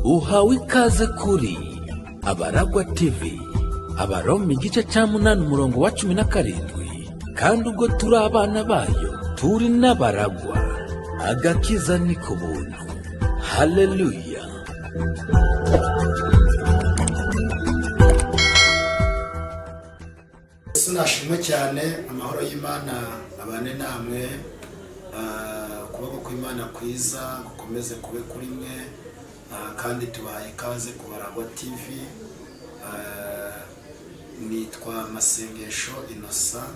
uhawe ikaze kuri Abaragwa TV, Abaroma igice cya 8 umurongo wa 17. Kandi ubwo turi abana bayo turi n'abaragwa, agakiza ni ku buntu. Haleluya. Sinashimwe cyane, amahoro y'Imana abane namwe, ukuboko kw'Imana kwiza gukomeze kube kuri mwe, kandi tubaye ikaze ku Baragwa TV. Nitwa Masengesho Innocent,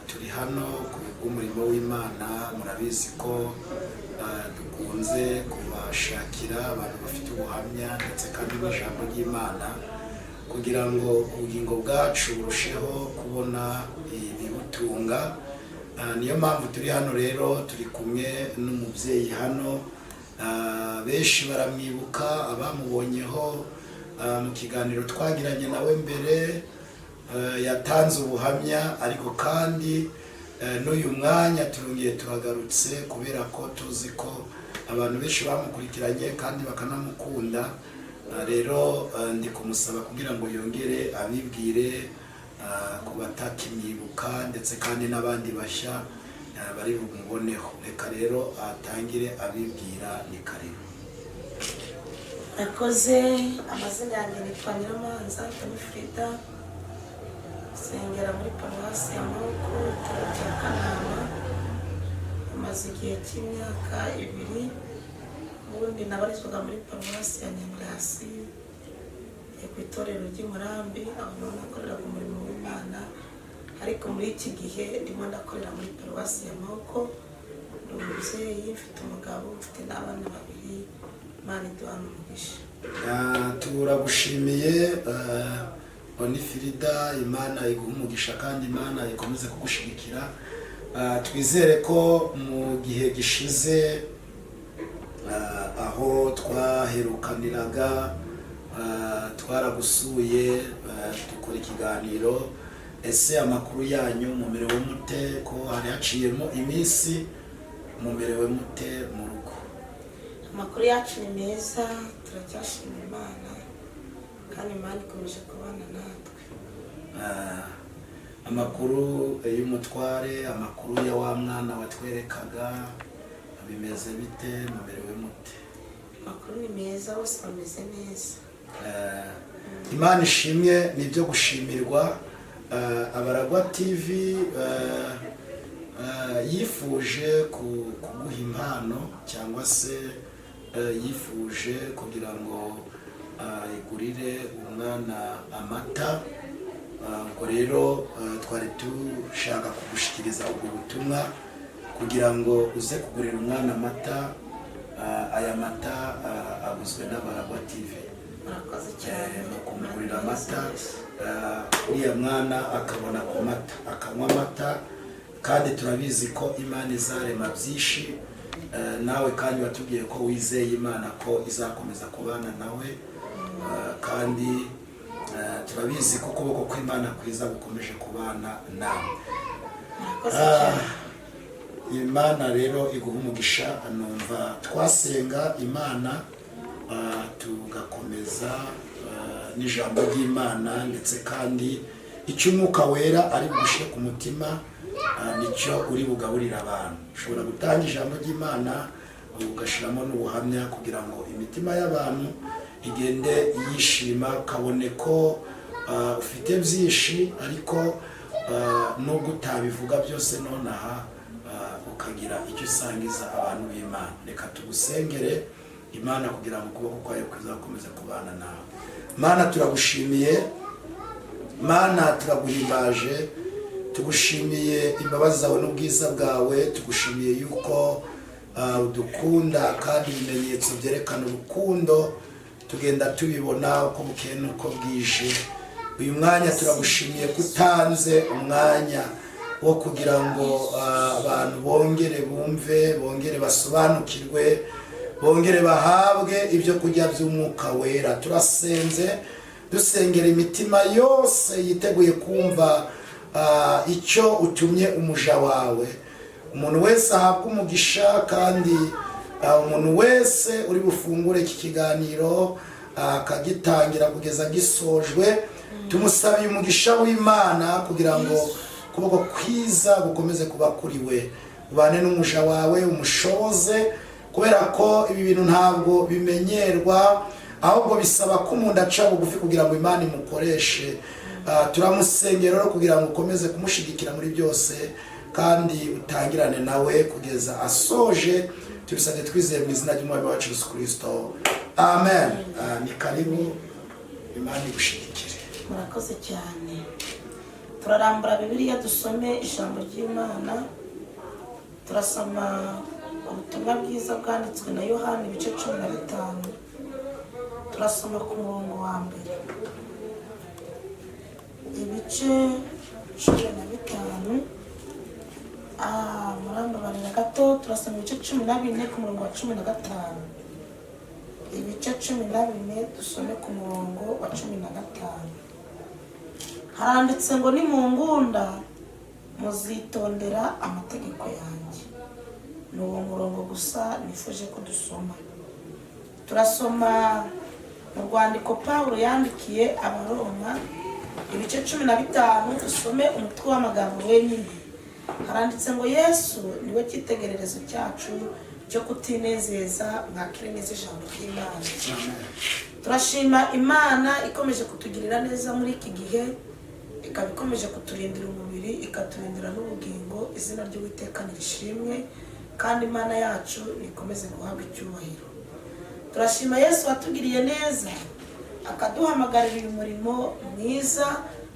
turi hano ku bw'umurimo w'Imana. Murabizi ko dukunze kubashakira abantu bafite ubuhamya ndetse kandi n'ijambo ry'Imana kugira ngo ubugingo bwacu burusheho kubona ibibutunga. Niyo mpamvu turi hano rero, turi kumwe n'umubyeyi hano. Benshi baramwibuka, abamubonyeho mu kiganiro twagiranye nawe mbere, yatanze ubuhamya. Ariko kandi n'uyu mwanya turongeye turagarutse kubera ko tuzi ko abantu benshi bamukurikiranye kandi bakanamukunda. Rero ndi kumusaba kugira ngo yongere abibwire ku batakimwibuka ndetse kandi n'abandi bashya bari bumuboneho. Reka rero atangire abibwira. Ni karibu. Akoze. Amazina yanjye nitwa Nyiramanza Frida, sengera muri paruwasi ya Moko, Ibitaro bya Kanama. Amaze igihe cy'imyaka 2. ubundi nabarizwaga muri paruwasi ya Nyamwasi ku itorero ry'Umurambi, aho nakorera ku murimo w'Imana. Ariko muri iki gihe ndimo ndakorera muri paruwasi ya Moko. Ndi umubyeyi, mfite umugabo, mfite n'abana 2. Imana iduhana umugisha. Turagushimiye Frida, Imana iguha umugisha kandi Imana ikomeze kugushigikira. Twizere ko mu gihe gishize aho twaherukaniraga twaragusuye dukora ikiganiro. Ese amakuru yanyu mumerewe mute? Ko hari haciyemo iminsi, mumerewe mute mu rugo? Amakuru yacu ni meza, turacyashima Imana kandi Imana ikomeje kubana natwe. Amakuru y'umutware, amakuru ya wa mwana watwerekaga, bimeze bite? Mumerewe mute? Amakuru ni meza, bose bameze neza. Imana ishimwe, ni byo gushimirwa. Abaragwa TV yifuje kuguha impano, cyangwa se yifuje kugira ngo igurire umwana amata. Ubwo rero twari dushaka kugushikiriza ubwo butumwa kugira ngo uze kugurira umwana amata. Aya mata aguzwe n'Abaragwa TV. Murakoze cyane. Kumugurira amata, uriya mwana akabona ku mata, akanywa amata. Kandi turabizi ko Imana izarema byinshi. Nawe kandi watubwiye ko wizeye Imana ko izakomeza kubana nawe. Kandi turabizi ko ukuboko kw'Imana kwiza gukomeje kubana nawe. Imana rero iguha umugisha. Numva twasenga Imana tugakomeza n'ijambo ry'Imana, ndetse kandi icyo Umwuka Wera ari bugushyire ku mutima nicyo uri bugaburira abantu. Ushobora gutanga ijambo ry'Imana ugashyiramo n'ubuhamya kugira ngo imitima y'abantu igende yishima, kabone ko ufite byinshi, ariko nubwo utabivuga byose nonaha ukagira icyo usangiza abantu b'Imana. Reka tugusengere Imana kugira ngo ukuboko kwayo kuzakomeze kubana nawe. Mana, turagushimiye. Mana, turaguhimbaje. Tugushimiye imbabazi zawe n'ubwiza bwawe. Tugushimiye yuko udukunda, kandi ibimenyetso byerekana urukundo tugenda tubibona uko bukeye n'uko bwije. Uyu mwanya turagushimiye ko utanze umwanya wo kugira ngo abantu bongere bumve, bongere basobanukirwe, bongere bahabwe ibyo kurya by'Umwuka Wera. Turasenze dusengera imitima yose yiteguye kumva icyo utumye umuja wawe. Umuntu wese ahabwa umugisha, kandi umuntu wese uri bufungure iki kiganiro akagitangira kugeza gisojwe, tumusabiye umugisha w'Imana kugira ngo kuboko kwiza gukomeze kuba kuri we, ubane n'umuja wawe umushoboze, kubera ko ibi bintu ntabwo bimenyerwa, ahubwo bisaba ko umuntu aca bugufi kugira ngo Imana imukoreshe. Turamusengera rero kugira ngo ukomeze kumushigikira muri byose kandi utangirane nawe kugeza asoje. Tubisabye twizeye mu izina ry'Umwami wacu Yesu Kristo, amen. Ni karibu, Imana igushigikire. Murakoze cyane. Turarambura Bibiliya dusome ijambo ry'Imana. Turasoma ubutumwa bwiza bwanditswe na Yohana ibice 15. Turasoma ku murongo wa mbere. Ibice 15. Murambabarira gato, turasoma ibice 14 ku murongo wa 15. Ibice 14 dusome ku murongo wa 15. Haranditse ngo ni mu ngunda muzitondera amategeko yanjye. Ni uwo murongo gusa nifuje ko dusoma. Turasoma mu rwandiko Pawulo yandikiye Abaroma ibice 15, dusome umutwe w'amagambo wenyine. Haranditse ngo Yesu niwe cyitegererezo cyacu cyo kutinezeza, mwakire neza ijambo ry'Imana. Turashima Imana ikomeje kutugirira neza muri iki gihe, ikaba ikomeje kuturindira umubiri, ikaturindira n'ubugingo. Izina ry'Uwiteka nirishimwe kandi Imana yacu ikomeze guhabwa icyubahiro. Turashima Yesu watugiriye neza, akaduhamagarira uyu murimo mwiza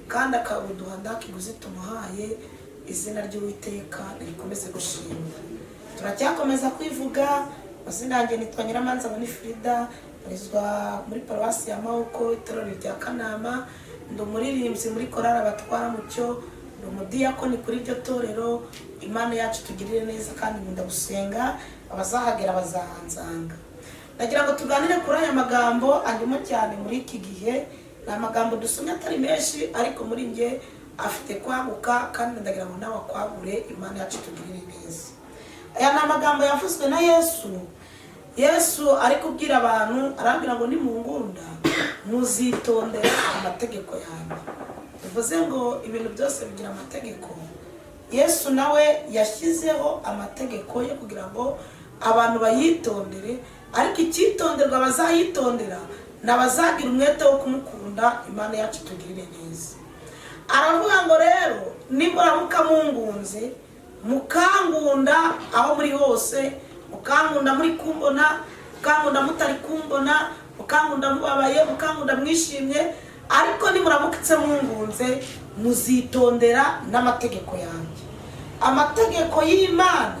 kandi akabuduha ndakiguzi tumuhaye. Izina ry'Uwiteka rikomeze gushimwa. Turacyakomeza kwivuga. Mazina yanjye nitwa Nyiramanza Winifrida, barizwa muri paruwasi ya Mahoko, itorero rya Kanama. Ndi umuririmbyi muri korali Abatwara Mucyo, ndi umudiyakoni kuri iryo torero. Imana yacu tugirire neza kandi nkunda gusenga, abazahagera bazahanzanga. Nagira ngo tuganire kuri aya magambo andimo cyane muri iki gihe. Ni amagambo dusomye atari menshi, ariko muri nge afite kwaguka kandi ndagira ngo nawe kwagure. Imana yacu tugirire neza. Aya ni amagambo yavuzwe na Yesu. Yesu ari kubwira abantu, arambwira ngo ni mu ngunda muzitondera amategeko yanjye. Bivuze ngo ibintu byose bigira amategeko. Yesu nawe yashyizeho amategeko yo kugira ngo abantu bayitondere, ariko icyitonderwa bazayitondera n'abazagira umwete wo kumukunda. Imana yacu tugirire neza. Aravuga ngo rero nimuramuka mungunze, mukangunda aho muri hose, mukangunda muri kumbona, mukangunda mutari kumbona, mukangunda mubabaye, mukangunda mwishimye, ariko nimuramukitse mungunze muzitondera n'amategeko yanjye. Amategeko y'Imana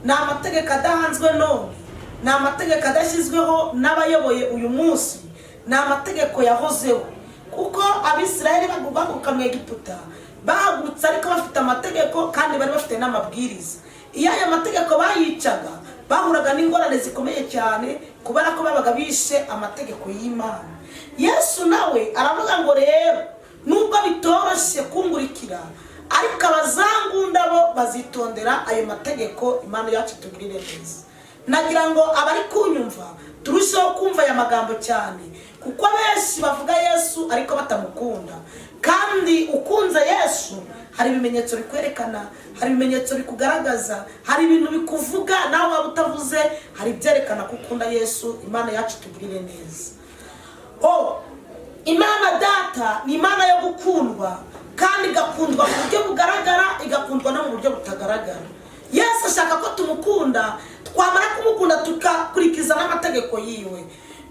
ni amategeko adahanzwe none, ni amategeko adashyizweho n'abayoboye uyu munsi, ni amategeko yahozeho. Kuko Abisirayeli baguka mu Egiputa bahagurutse ariko bafite amategeko kandi bari bafite n'amabwiriza. Iyo aya mategeko bayicaga bahuraga n'ingorane zikomeye cyane kubera ko babaga bishe amategeko y'Imana. Yesu nawe aravuga ngo rero nubwo bitoroshye kungurikira, ariko abazangunda bo bazitondera ayo mategeko. Imana yacu tugirire neza. Nagira ngo abari kunyumva turusheho kumva aya magambo cyane, kuko benshi bavuga Yesu ariko batamukunda. Kandi ukunze Yesu hari ibimenyetso bikwerekana, hari ibimenyetso bikugaragaza, hari ibintu bikuvuga nawe waba utavuze, hari ibyerekana ko ukunda Yesu. Imana yacu tugirire neza. Imana Data ni Imana yo gukundwa, kandi igakundwa mu buryo bugaragara, igakundwa no mu buryo butagaragara. Yesu ashaka ko tumukunda, twamara kumukunda tukakurikiza n'amategeko yiwe.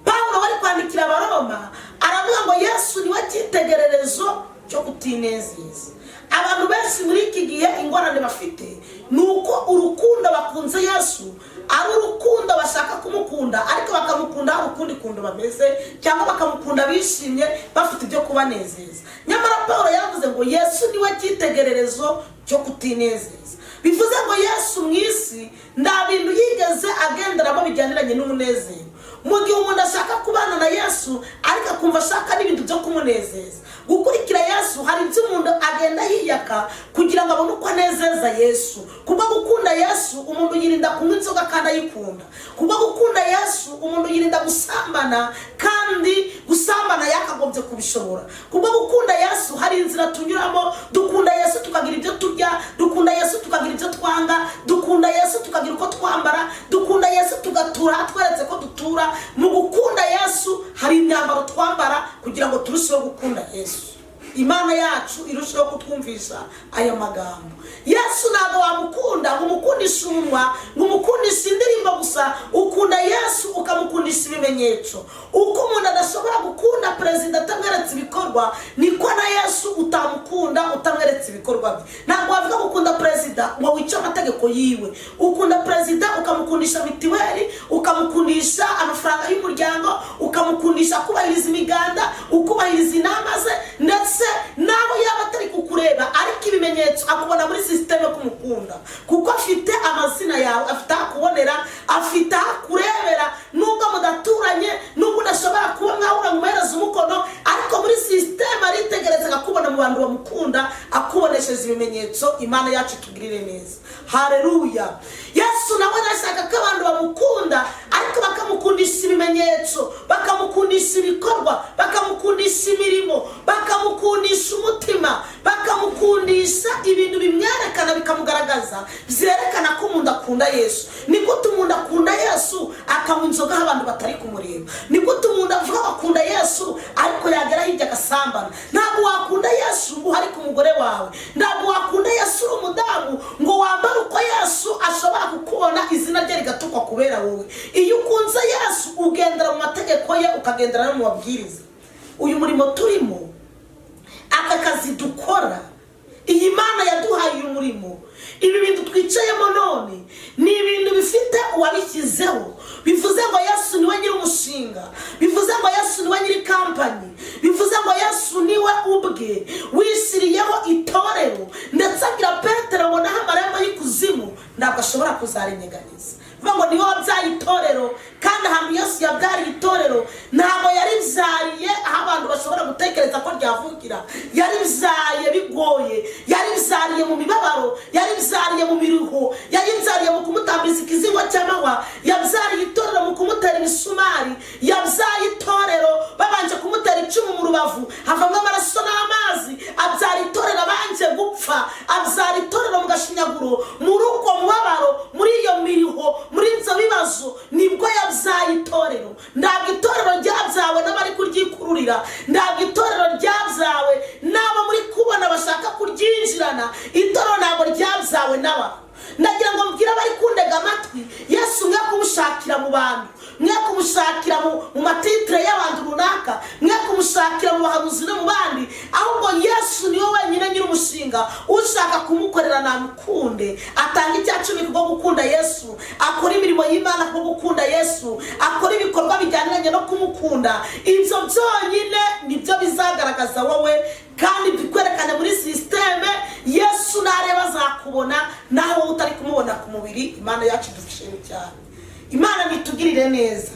Pawulo bari kwandikira Abaroma aravuga ngo Yesu niwe cyitegererezo cyo kutinezeza. Abantu benshi muri iki gihe ingorane bafite nuko urukundo bakunze Yesu ari urukundo bashaka kumukunda, ariko bakamukunda hari ukundi kundo bameze, cyangwa bakamukunda bishimye bafite ibyo kubanezeza. Nyamara Pawulo yavuze ngo Yesu niwe cyitegererezo cyo kutinezeza. Bivuze ngo Yesu mu isi nta bintu yigeze agenderamo bijyaniranye n'umunezero. Mu gihe umuntu ashaka kubana na Yesu ariko akumva ashaka n'ibintu byo kumunezeza, gukurikira Yesu hari ibyo umuntu agenda yiyaka kugira ngo abone uko anezeza Yesu. Kubwo gukunda Yesu umuntu yirinda kunywa inzoga kandi ayikunda. Kubwo Yesu umuntu yirinda gusambana, kandi gusambana yakagombye kubishobora. Kubwo gukunda Yesu hari inzira tunyuramo. Dukunda Yesu tukagira ibyo turya, dukunda Yesu tukagira ibyo twanga, dukunda Yesu tukagira uko twambara, dukunda Yesu tugatura tweretse ko dutura. Mu gukunda Yesu hari imyambaro twambara kugira ngo turusheho gukunda Yesu. Imana yacu irushaho kutwumvisha aya magambo. Yesu ntabwo wamukunda ngo umukundishe umunwa, ngo umukundishe indirimbo gusa. Ukunda Yesu ukamukundisha ibimenyetso. Uko umuntu adashobora gukunda perezida atamweretse ibikorwa, niko na Yesu utamukunda utamweretse ibikorwa bye. Ntabwo wavuga gukunda perezida ngo wice amategeko yiwe. Ukunda perezida ukamukundisha mitiweli, ukamukundisha amafaranga y'umuryango, ukamukundisha kubahiriza imiganda, ukubahiriza inama ze, ndetse naho yaba atari kukureba ariko ibimenyetso akubona muri systeme kumukunda, kuko afite amazina yawe, afite akubonera, afite akurebera. Nubwo mudaturanye, nubwo udashobora kuba mwahura muhereza umukono, ariko muri systeme aritegereza akakubona mu bantu bamukunda, akubonesheje ibimenyetso. Imana yacu tugirire neza. Haleluya. Yesu nawe nashaka ko abantu bamukunda, ariko bakamukundisha ibimenyetso, bakamukundisha ibikorwa, bakamukundisha imirimo, bakamukundisha umutima, bakamukundisha ibintu bimwerekana bikamugaragaza, byerekana ko umuntu akunda Yesu. Niko umuntu akunda Yesu akanywa inzoga abantu batari kumureba. Niko umuntu avuga akunda Yesu ariko yagera hirya agasambana. Ntabwo wakunda Yesu ngo hari ku mugore wawe. Ntabwo wakunda Yesu uri umudamu ngo wambare uko Yesu ashobora kukubona izina rye rigatukwa kubera wowe. Iyo ukunze Yesu ugendera mu mategeko ye, ukagendera no mu mabwiriza. Uyu murimo turimo, aka kazi dukora, iyi Mana yaduhaye uyu murimo, ibi bintu twicayemo none ni ibintu bifite uwabishyizeho. Bivuze ngo Yesu niwe nyiri umushinga, bivuze ngo Yesu niwe nyiri kampani, bivuze ngo Yesu niwe ubwe wishyiriyeho itorero, ndetse agira Petero ngo naho amarembo y'ikuzimu ntabwo ashobora kuzarinyeganyeza. Bivuga ngo niwe wabyaye itorero, kandi ahantu Yesu yabyariye itorero ntabwo yaribyaye aho abantu bashobora gutekereza ko ryavukira. Yaribyaye bigoye, yaribyaye mu mibabaro, yaribyaye mu miruho, yaribyaye mu kumutambiriza ikizingo cy'amahwa, yabyariye itorero mu kumutera imisumari, yabyaye itorero babanje kumutera icumu mu rubavu havamo amaraso n'amazi, abyara itorero abanje gupfa, abyara itorero mu gashinyaguro, muri uko mubabaro, muri iyo miriho, muri ibyo bibazo nibwo yabyaye itorero. Ntabwo itorero ryabyawe n'abari kuryikururira, ntabwo itorero ryabyawe n'abo muri kubona bashaka kuryinjirana. Itorero ntabwo ryabyawe n'aba. Ndagira ngo mbwira bari kundega amatwi, Yesu mwe kumushakira mu bantu, mwe kumushakira mu matitire y'abantu runaka, mwe kumushakira mu bahanuzi no mu bandi, ahubwo Yesu niwe wenyine nyiri umushinga. Ushaka kumukorera namukunde, atanga icyacumi kubwo gukunda Yesu, akora imirimo y'Imana kubwo gukunda Yesu, akora ibikorwa bijyaniranye no kumukunda. Ibyo byonyine nibyo bizagaragaza wowe, kandi bikwerekane muri systeme. Yesu nareba azakubona naho utari kumubona ku mubiri. Imana yacu dufashije cyane. Imana nitugirire neza.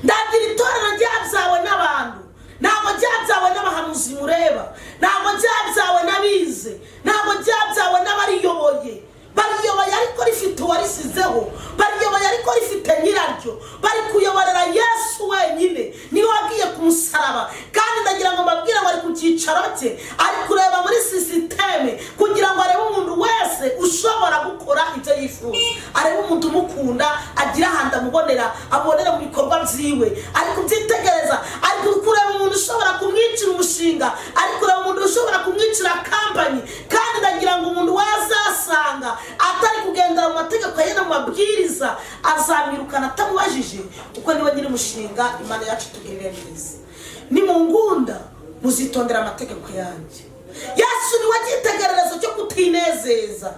Ndagira itorero ryabyawe n'abantu, ntabwo ryabyawe n'abahanuzi mureba, ntabwo ryabyawe n'abize, ntabwo ryabyawe n'abariyoboye. Bariyoboye ariko rifite uwarisizeho, bariyoboye ariko rifite nyiraryo, bari kuyoborera Yesu wenyine. Niwe wagiye ku musaraba, kandi ndagira ngo mbabwire ngo ari ku cyicaro cye, ari kureba muri systeme kugira ngo arebe umuntu wese ushobora gukora ibyo yifuza, arebe umuntu umukunda, agira ahandi amubonera, abonera mu bikorwa byiwe, ari kubyitegereza, ari kureba umuntu ushobora kumwicira umushinga, ari kureba umuntu ushobora kumwicira kampani. Kandi ndagira ngo umuntu wazasanga atari kugendera mu mategeko ye no mu mabwiriza, azamwirukana atamubajije, kuko niwe nyiri umushinga. Imana yacu tugirire neza. Ni mu ngunda muzitondera amategeko yanjye. Yesu niwe cyitegererezo cyo kutinezeza.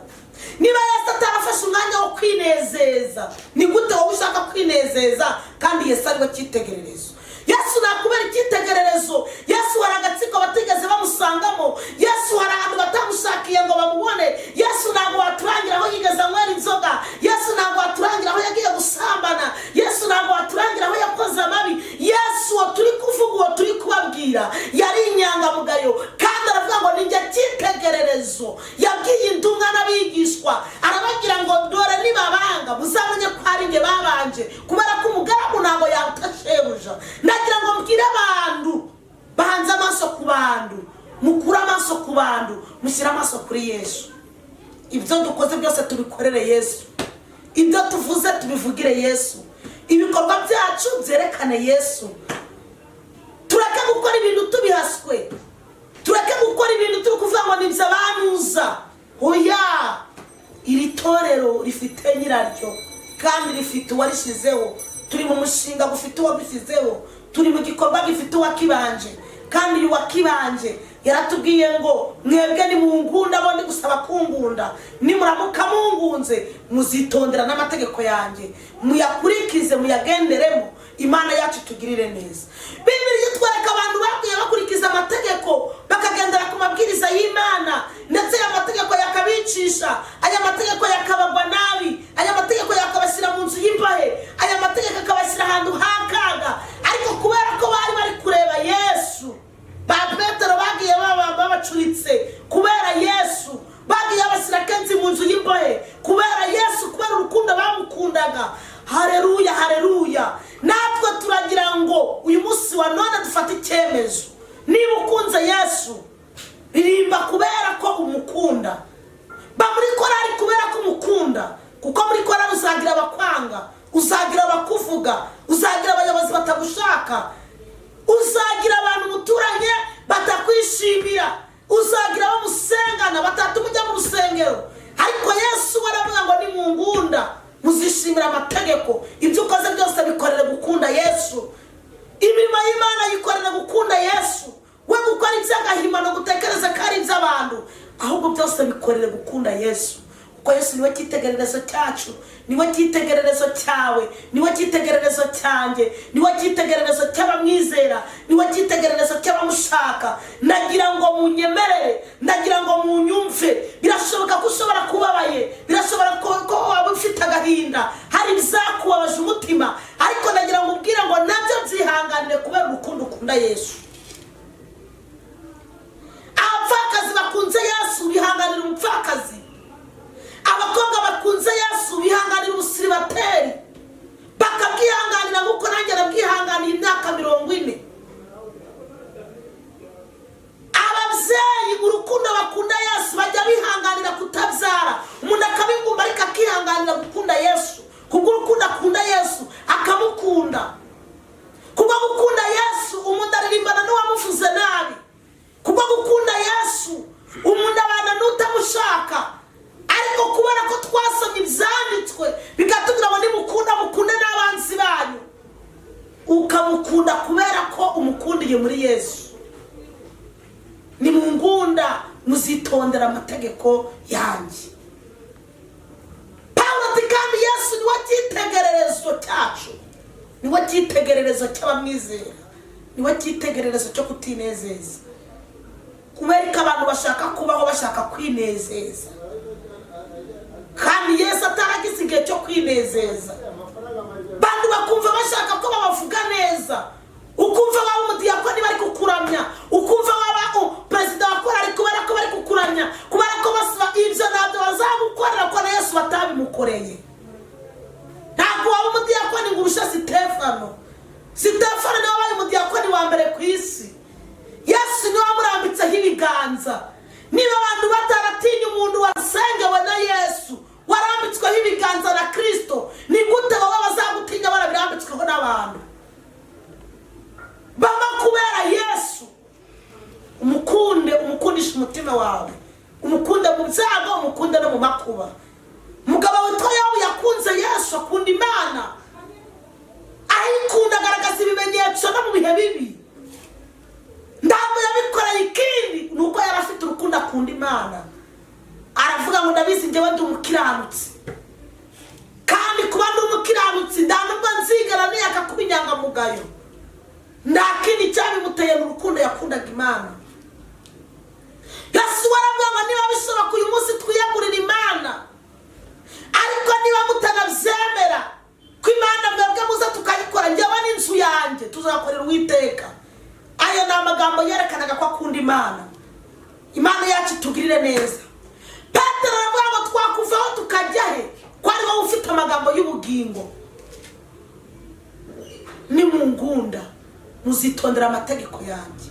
Niba Yesu atarafashe umwanya wo kwinezeza, ni gute wowe ushaka kwinezeza kandi Yesu ariwe cyitegererezo? Yesu nakubera icyitegererezo. Yesu hari agatsiko batigeze bamusangamo. Yesu hari ahantu batamushakiye ngo bamubone. Yesu ntabwo waturangira aho yigeze anywera inzoga. Yesu ntabwo waturangira aho yagiye gusambana. Yesu ntabwo waturangira aho yakoze amabi. Yesu uwo turi kuvuga, uwo turi kubabwira, yari inyangamugayo, kandi aravuga ngo ninjye cyitegererezo. Yabwiye intumwa n'abigishwa, arababwira ngo dore nibabanga muzamenye ko ari njye babanje, kubera ko umugaragu ntabwo yaruta shebuja. Ndagira ngo mbwire abantu bahanze amaso ku bantu, mukura amaso ku bantu, mushyira amaso kuri Yesu. Ibyo dukoze byose tubikorere Yesu, ibyo tuvuze tubivugire Yesu, ibikorwa byacu byerekane Yesu. Tureke gukora ibintu tubihaswe, tureke gukora ibintu turi kuvuga ngo ni by'abanuza. Oya, iri torero rifite nyiraryo kandi rifite uwarishizeho. Turi mu mushinga gufite uwabishyizeho, turi mu gikorwa gifite uwakibanje, kandi uyu wakibanje yaratubwiye ngo mwebwe ni mungunda bondi gusaba kungunda, nimuramuka mungunze muzitondera n'amategeko yanjye, muyakurikize muyagenderemo, Imana yacu tugirire neza. Bibiliya itwereka abantu bagiye bakurikiza amategeko bakagendera ku mabwiriza y'Imana, ndetse aya mategeko yakabicisha, aya mategeko yakabagwa nabi, aya mategeko yakabashyira mu nzu y'imbahe, aya mategeko akabashyira ahantu hakaga. Ariko kubera ko bari kureba Yesu, ba Petero bagiye babacuritse kubera Yesu, bagiye bashyira kenshi mu nzu y'imbahe kubera Yesu, kubera urukundo bamukundaga. Haleluya, haleluya. Natwe turagira ngo uyu munsi wa none dufate icyemezo. Niba ukunze Yesu, ririmba kubera ko umukunda. Ba muri korari kubera ko umukunda, kuko muri korari uzagira abakwanga, uzagira abakuvuga, uzagira abayobozi batagushaka, uzagira abantu muturanye batakwishimira, uzagira abo musengana batatuma ujya mu rusengero. Ariko Yesu waravuga ngo ni mungunda muzishimira amategeko. Ibyo ukoze byose bikorere gukunda Yesu, imirimo y'Imana yikorere gukunda Yesu. We gukora iby'agahimano gutekereza ko ari iby'abantu, ahubwo byose bikorere gukunda Yesu. Kuko Yesu niwe cyitegererezo cyacu, niwe cyitegererezo cyawe, niwe cyitegererezo cyanjye, niwe cyitegererezo cy'abamwizera, niwe cyitegererezo cy'abamushaka. Ndagira ngo munyemerere, ndagira ngo munyumve. Birashoboka ko ushobora kubabaye, birashoboka ko waba ufite agahinda, hari bizakubabaje umutima, ariko ndagira ngo ubwire ngo nabyo byihanganire kubera urukundo ukunda Yesu. Abapfakazi bakunze Yesu bihanganira umupfakazi, abakobwa bakunze Yesu bihanganira ubusiribateri, bakabwihanganira nk'uko nanjye nabwihanganiye imyaka 40. Ababyeyi urukundo bakunda Yesu bajya bihanganira kutabyara. Umuntu akabigumba ariko akihanganira gukunda Yesu, kubwo urukundo akunda Yesu akamukunda. Kubwo gukunda Yesu umuntu aririmbana n'uwamuvuze nabi, kubwo gukunda Yesu umuntu abana n'utamushaka. Ariko kubera ko twasomye ibyanditswe bigatubwira ngo nimukunda mukunde n'abanzi banyu, ukamukunda kubera ko umukundiye muri Yesu. Ni mungunda muzitondera amategeko yanjye. Paulo ati kandi Yesu niwe cyitegererezo cyacu, niwe cyitegererezo cy'abamwizera, niwe cyitegererezo cyo kutinezeza. Kubera ko abantu bashaka kubaho bashaka kwinezeza, kandi Yesu ataragize igihe cyo kwinezeza. Bantu bakumva bashaka ko babavuga neza, ukumva waba umudiyakoni bari kukuramya, ukumva waba perezida wa korari kubera ko bari kukuramya, kubera ko basiba ibyo ntabyo bazagukorera ko na Yesu batabimukoreye. Ntabwo waba umudiyakoni ngo urushe Sitefano. Sitefano niwe wabaye umudiyakoni wa mbere ku isi. Yesu niwe wamurambitseho ibiganza. Niba abantu bataratinya umuntu wasengewe na Yesu, warambitsweho ibiganza na Kristo, ni gute baba bazagutinya barabirambitsweho n'abantu? Baba kubera Yesu umukunde, umukundisha umutima wawe, umukunde mu byago, umukunde no mu makuba. Umugabo witwa Yobu yakunze Yesu, akunda Imana, ayikunda agaragaza ibimenyetso no mu bihe bibi. Ntabwo yabikoreye ikindi, nuko yari afite urukundo akunda Imana. Aravuga ngo ndabizi njyewe ndi umukiranutsi, kandi kuba ndi umukiranutsi ndanubwo nzigara niyaka kuba inyangamugayo. Nta kindi cyabimuteye mu rukundo yakundaga Imana. Yesu waravuga ngo niba bishoboka uyu munsi twiyegurira Imana, ariko niba mutanabyemera ko Imana mwebwe muza tukayikora, njyewe n'inzu yanjye tuzakorera Uwiteka. Ayo ni amagambo yerekanaga ko akunda Imana. Imana yacu tugirire neza. Petero aravuga ngo twakuvaho tukajya he, ko ari wowe ufite amagambo y'ubugingo. nimungunda muzitondera amategeko yanjye.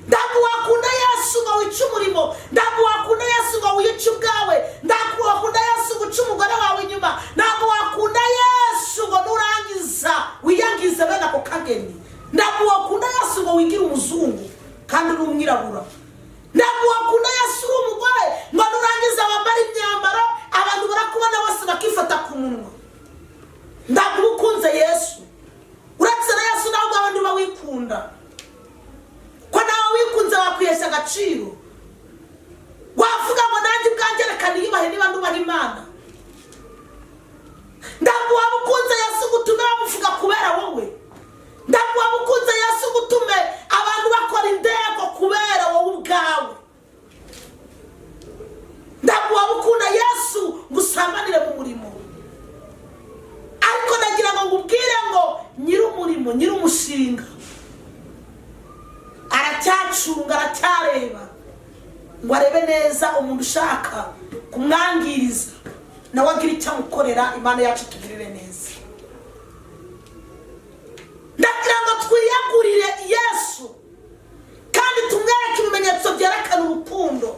Ntabwo wakunda Yesu ngo wice umurimo, ntabwo wakunda Yesu ngo wice ubwawe, ntabwo wakunda Yesu guca umugore wawe inyuma, ntabwo wakunda Yesu ngo nurangiza wiyangize bene ako kageni, ntabwo wakunda Yesu ngo wigire umuzungu kandi uri umwirabura, ntabwo wakunda Yesu uri umugore ngo nurangiza wambara imyambaro abantu barakubona bose bakifata ku munwa. Ntabwo ukunze Yesu, uretse na Yesu ntabwo abantu bawikunda, ko nawe wikunze wakwihesha agaciro, wavuga ngo nanjye ubwanjye reka niyubahe niba ndubaha Imana. Ntabwo waba ukunze Yesu gutume bamuvuga kubera wowe, ntabwo waba ukunze Yesu gutume abantu bakora indego kubera wowe ubwawe, ntabwo waba ukunda Yesu gusambanire mu murimo. Ariko nagira ngo ngubwire ngo nyiri umurimo, nyiri umushinga aracyacunga, aracyareba ngo arebe neza umuntu ushaka kumwangiriza nawe agira icyo amukorera. Imana yacu tugirire neza. Ndagira ngo twiyagurire Yesu kandi tumwereke ibimenyetso byerekana urukundo.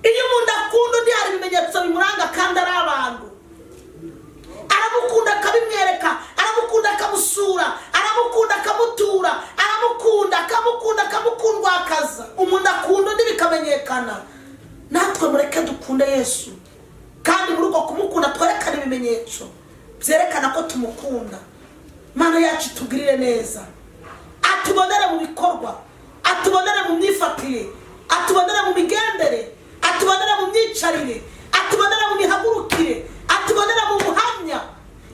Iyo umuntu akunda undi hari ibimenyetso bimuranga kandi ari abantu. Aramukunda akabimwereka, aramukunda akamusura, aramukunda akamutura, aramukunda akamukundwakaza. Umuntu akunda undi bikamenyekana. Natwe mureke dukunde Yesu kandi muri uko kumukunda twerekana ibimenyetso byerekana ko tumukunda. Mana yacu tugirire neza, atubonere mu bikorwa, atubonere mu myifatire, atubonere mu migendere, atubonere mu myicarire, atubonere mu mihagurukire, atubonere mu buhamya.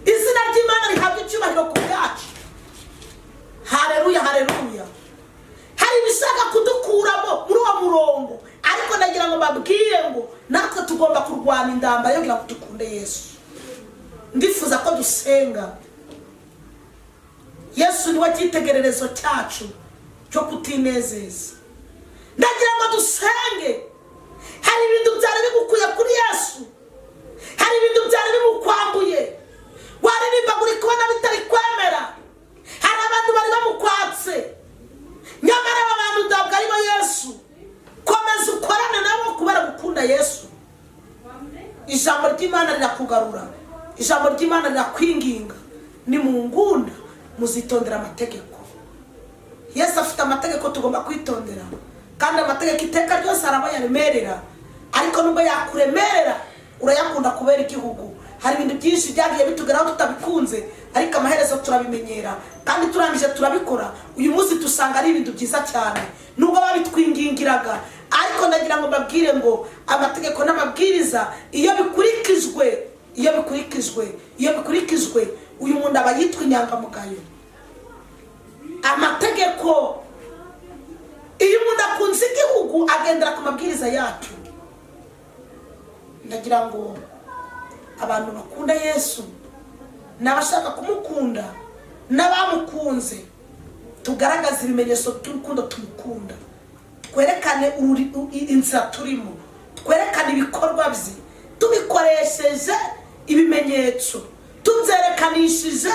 Izina ry'Imana rihabwa icyubahiro ku bwacu. Haleluya, haleluya. Hari ibishaka kudukuramo muri uwo murongo, ariko nagira ngo babwire ngo natwe tugomba kurwana indamba yo kugira ngo dukunde Yesu. Ndifuza ko dusenga. Yesu niwe cyitegererezo cyacu cyo kutinezeza. Ndagira ngo dusenge. Hari ibintu byari bigukuye kuri Yesu, hari ibintu byari bimukwambuye, waririmba uri kubona bitari kwemera. Hari abantu bari bamukwatse, nyamara aba bantu ntabwo ari bo Yesu. Komeza ukorane nabo kubera gukunda Yesu. Ijambo ry'Imana rirakugarura, ijambo ry'Imana rirakwinginga, ni mu ngunda muzitondera amategeko. Yesu afite amategeko tugomba kwitondera, kandi amategeko iteka ryose arabayaremerera, ariko nubwo yakuremerera urayakunda kubera igihugu. Hari ibintu byinshi byagiye bitugeraho tutabikunze, ariko amaherezo turabimenyera kandi turangije turabikora. Uyu munsi dusanga ari ibintu byiza cyane nubwo babitwingingiraga. Ariko ndagira ngo mbabwire ngo amategeko n'amabwiriza iyo bikurikijwe uyu muntu aba yitwa inyangamugayo. Amategeko, iyo umuntu akunze igihugu agendera ku mabwiriza yacu. Ndagira ngo abantu bakunda Yesu n'abashaka kumukunda n'abamukunze tugaragaze ibimenyetso by'urukundo tumukunda, twerekane inzira turimo, twerekane ibikorwa bye tubikoresheje ibimenyetso, tubyerekanishije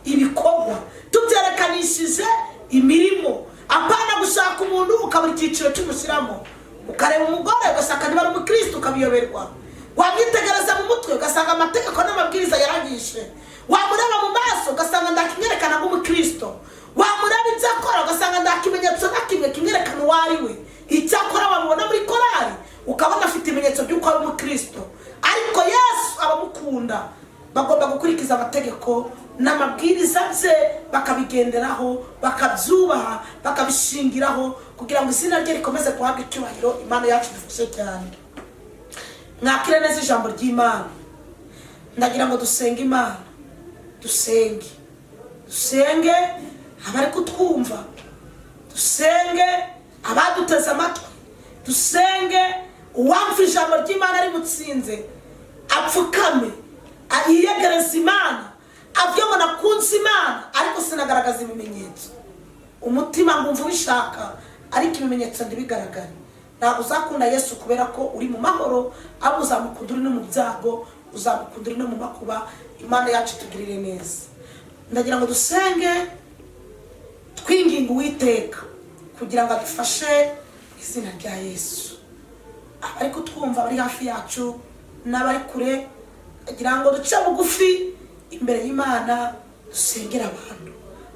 ibikorwa, tubyerekanishije imirimo. Apana gushaka umuntu ukabura icyiciro cy'umusiramo, ukareba umugore ugasanga niba ari umukristo ukabiyoberwa, wamwitegereza mu mutwe ugasanga amategeko n'amabwiriza yaragishe, wamureba mu maso ugasanga ndakimwerekana nk'umukristo, wamureba ibyo akora ugasanga ndakimenyetso na kimwe kimwerekana uwo ari we. Icyo akora wamubona muri korari ukabona afite ibimenyetso by'uko ari umukristo. Ariko Yesu abamukunda bagomba gukurikiza amategeko n'amabwiriza bye, bakabigenderaho, bakabyubaha, bakabishingiraho, kugira ngo izina rye rikomeze guhabwa icyubahiro. Imana yacu dufashe cyane. Mwakire neza ijambo ry'Imana. Ndagira ngo dusenge Imana, dusenge abari kutwumva, dusenge abaduteze amatwi, dusenge uwamva ijambo ry'Imana rimutsinze apfukame, yiyegereza Imana, avuge ngo nakunze Imana ariko sinagaragaza ibimenyetso. Umutima ngumva ubishaka ariko ibimenyetso ndibigaragara. Ntabwo uzakunda Yesu kubera ko uri mu mahoro, abo uzamukunda uri no mu byago, uzamukunda uri no mu makuba. Imana yacu tugirire neza. ndagira ngo dusenge twinginga Uwiteka kugira ngo adufashe izina rya Yesu. Abari kutwumva bari hafi yacu n'abari kure, kugira ngo duce bugufi imbere y'Imana dusengera abantu.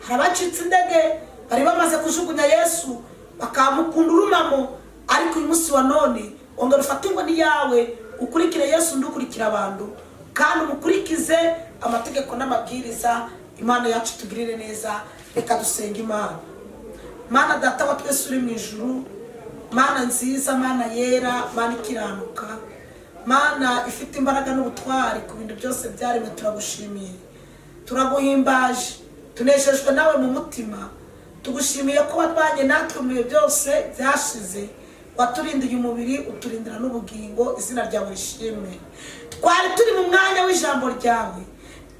Hari abacitse indege bari bamaze kujugunya Yesu bakamukunda urumamo, ariko uyu munsi wa none ongera ufate inkoni yawe ukurikire Yesu ndukurikira abantu, kandi umukurikize amategeko n'amabwiriza. Imana yacu tugirire neza. Reka dusenge Imana. Mana data wa twese uri mu ijuru, Mana nziza, Mana yera, Mana ikiranuka, Mana ifite imbaraga n'ubutwari ku bintu byose byaremwe, turagushimiye, turaguhimbaje, tuneshejwe nawe mu mutima. Tugushimiye ko wabanye natwe mu bihe byose byashize, waturindiye umubiri, uturindira n'ubugingo. Izina ryawe rishimwe. Twari turi mu mwanya w'ijambo ryawe,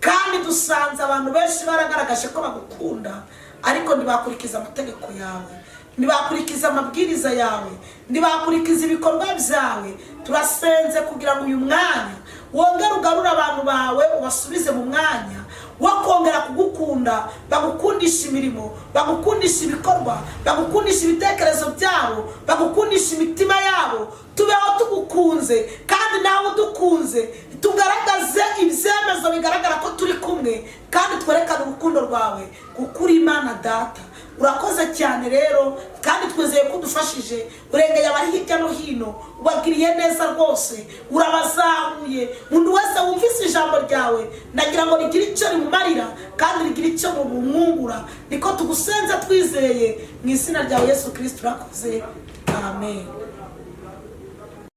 kandi dusanze abantu benshi baragaragaje ko bagukunda, ariko ntibakurikiza amategeko yawe, ntibakurikiza amabwiriza yawe, ntibakurikiza ibikorwa byawe. Turasenze kugira ngo uyu mwanya wongere ugarure abantu bawe, ubasubize mu mwanya wo kongera kugukunda, bagukundisha imirimo, bagukundisha ibikorwa, bagukundisha ibitekerezo byabo, bagukundisha imitima yabo. Tubeho tugukunze, kandi nawe udukunze. Tugaragaze ibyemezo bigaragara ko turi kumwe, kandi twerekane urukundo rwawe kuko uri Imana Data. Urakoze cyane rero, kandi twizeye ko udufashije. Urengeye abari hirya no hino, ubagiriye neza rwose, urabazamuye. Umuntu wese wumvise ijambo ryawe nagira ngo rigire icyo rimumarira, kandi rigire icyo mumwungura. Niko tugusenze twizeye mu izina rya Yesu Kristo. Urakoze. Amen.